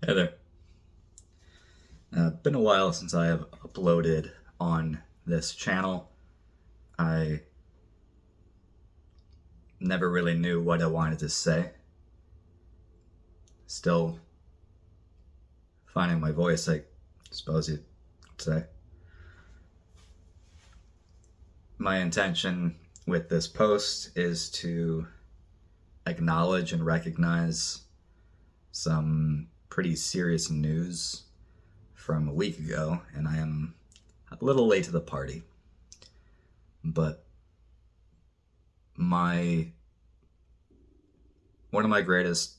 Hey there. Been a while since I have uploaded on this channel. I never really knew what I wanted to say. Still finding my voice, I suppose you'd say. My intention with this post is to acknowledge and recognize some pretty serious news from a week ago, and I am a little late to the party. But my one of my greatest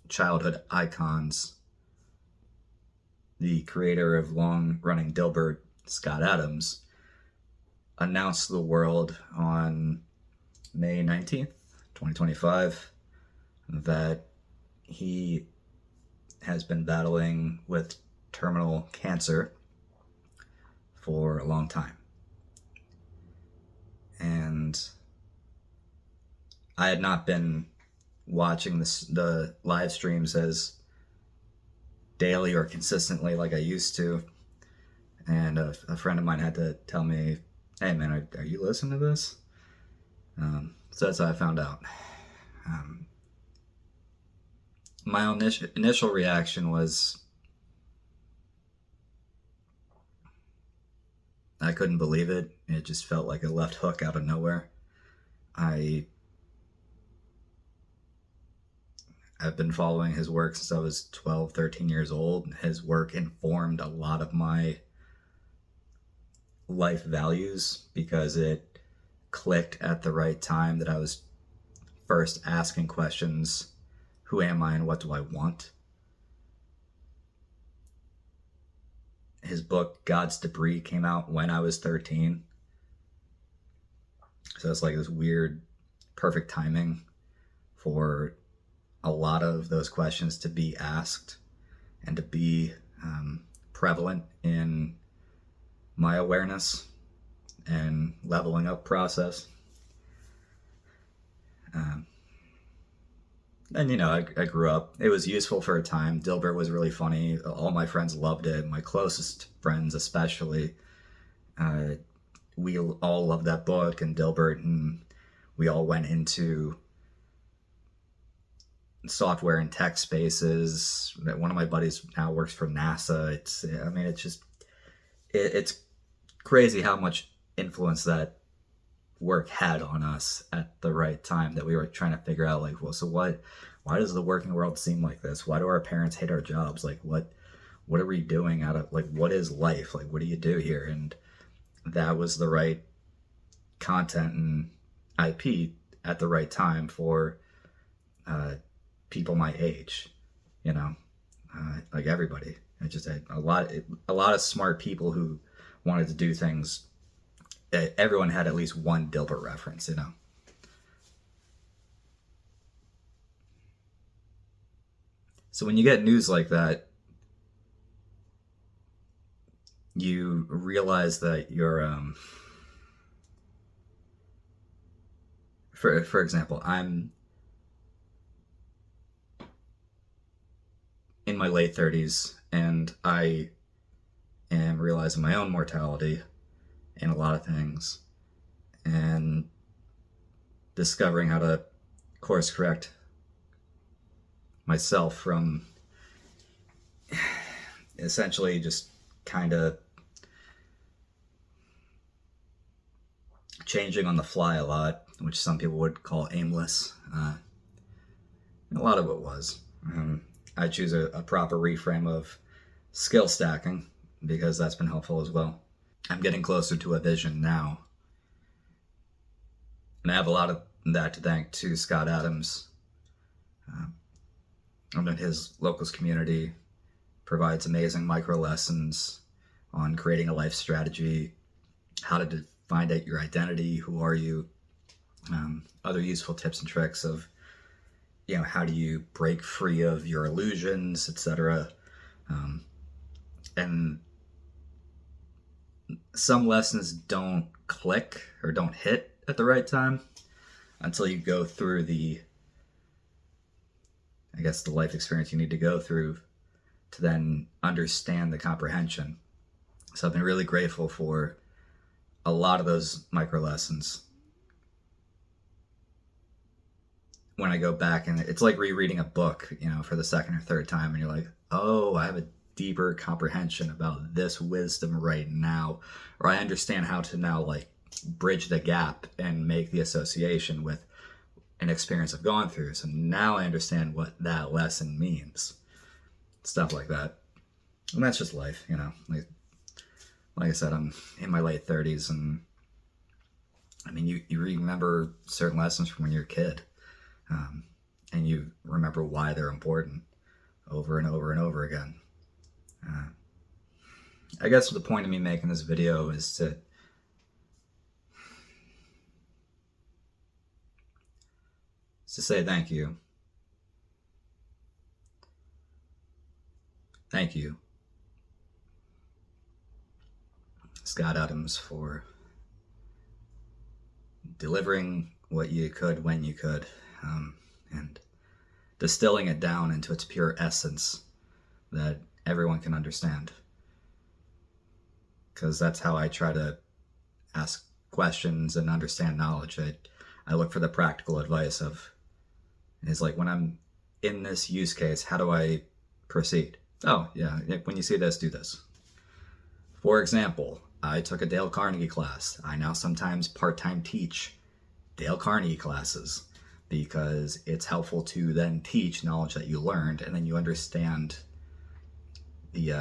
childhood icons, the creator of long running Dilbert, Scott Adams, announced to the world on May 19th, 2025, that he has been battling with terminal cancer for a long time. And I had not been watching the live streams as daily or consistently like I used to. And a friend of mine had to tell me, hey man, are you listening to this? So that's how I found out. My initial reaction was I couldn't believe it. It just felt like a left hook out of nowhere. I've been following his work since I was 12, 13 years old. His work informed a lot of my life values because it clicked at the right time that I was first asking questions: who am I and what do I want? His book God's Debris came out when I was 13. So it's like this weird perfect timing for a lot of those questions to be asked and to be prevalent in my awareness and leveling up process. And I grew up. It was useful for a time. Dilbert was really funny. All my friends loved it. My closest friends, especially. We all loved that book and Dilbert, and we all went into software and tech spaces. One of my buddies now works for NASA. It's crazy how much influence that work had on us at the right time, that we were trying to figure out, like, well, so why does the working world seem like this? Why do our parents hate our jobs? Like, what are we doing out of, like, what is life? Like, what do you do here? And that was the right content and IP at the right time for people my age, like everybody. I just had a lot of smart people who wanted to do things. Everyone had at least one Dilbert reference. So when you get news like that, you realize that you're, for example, I'm in my late 30s and I am realizing my own mortality in a lot of things and discovering how to course correct myself from essentially just kind of changing on the fly a lot, which some people would call aimless. A lot of it was. I choose a proper reframe of skill stacking because that's been helpful as well. I'm getting closer to a vision now. And I have a lot of that to thank to Scott Adams. His locals community provides amazing micro lessons on creating a life strategy, how to find out your identity, who are you, other useful tips and tricks of, how do you break free of your illusions, etc. And some lessons don't click or don't hit at the right time until you go through the guess, the life experience you need to go through to then understand the comprehension. So I've been really grateful for a lot of those micro lessons. When I go back, and it's like rereading a book, for the second or third time, and you're like, oh, I have a deeper comprehension about this wisdom right now, or I understand how to now like bridge the gap and make the association with an experience I've gone through. So now I understand what that lesson means. Stuff like that. And that's just life, Like I said, I'm in my late 30s, and I mean, you remember certain lessons from when you're a kid, and you remember why they're important over and over and over again. I guess the point of me making this video is to say thank you. Thank you, Scott Adams, for delivering what you could when you could, and distilling it down into its pure essence that everyone can understand. Because that's how I try to ask questions and understand knowledge. I look for the practical advice of, is like, when I'm in this use case, how do I proceed? Oh, yeah, when you see this, do this. For example, I took a Dale Carnegie class. I now sometimes part-time teach Dale Carnegie classes because it's helpful to then teach knowledge that you learned, and then you understand the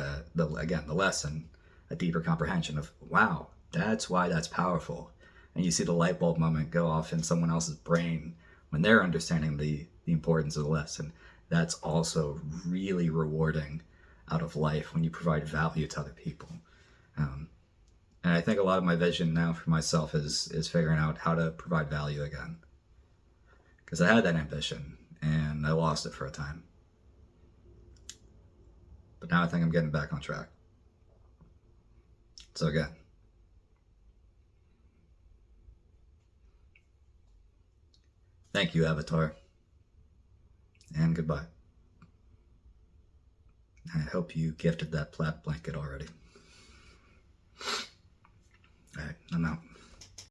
lesson, a deeper comprehension of, wow, that's why that's powerful. And you see the light bulb moment go off in someone else's brain when they're understanding the importance of the lesson. That's also really rewarding out of life when you provide value to other people. And I think a lot of my vision now for myself is figuring out how to provide value again. Because I had that ambition, and I lost it for a time. But now I think I'm getting back on track. So again, thank you, Avatar. And goodbye. I hope you gifted that plaid blanket already. All right, I'm out.